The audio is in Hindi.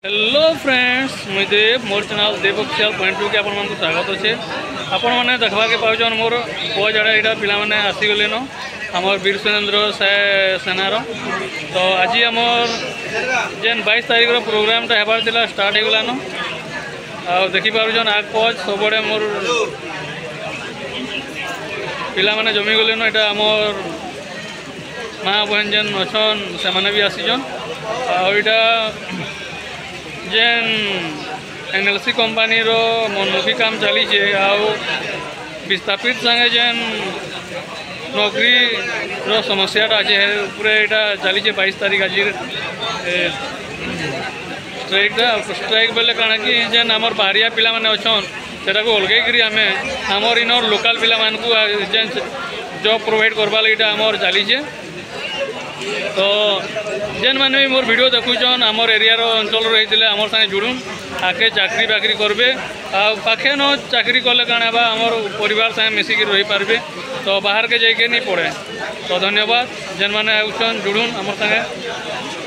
हेलो फ्रेंड्स मुझे देव मोर चैनल देव ऑफिशियल पॉइंट टू के आपण मानक स्वागत अच्छे आपण मैंने देखा के पाउन मोर पुआ जड़ा यहाँ पिला मैंने आसीगले न आमर वीर सुरेंद्र सेनार तो आज आमर जेन 22 तारीख प्रोग्रामटा हेबार थिला स्टार्ट होगलान आ देखिपुन आग पच सबड़े मोर पिला मैंने जमी गले न यहाँ आमर माँ बहन जेन अच्छन से भी आसीचन आईटा जेन एनएलसी कंपानी रो मनमुखी काम चली विस्थापित संगे जेन नौकरी रो समस्याटा अच्छे पूरे यहाँ चली 22 तारीख आज स्ट्राइक बेले कण कि जेन आमर बाहरिया पिला माने अच्छन सेटा को अलगैक आम आमर इनर लोकल पिला मानकु जेन जॉब प्रोवाइड करवा लगे आमर चलीचे तो जेन मैंने भी मोर वीडियो देखुचन आमर एरिया अंचल रही आमर सागे जुड़ून आके चाकरी बाकरी करेंगे आखे न चाकरी कले कण आमर परिवार सागे मिसिक रही पारे तो बाहर के जाके नहीं पड़े तो धन्यवाद जेन मैंने आउन जुड़ून आमर सागे।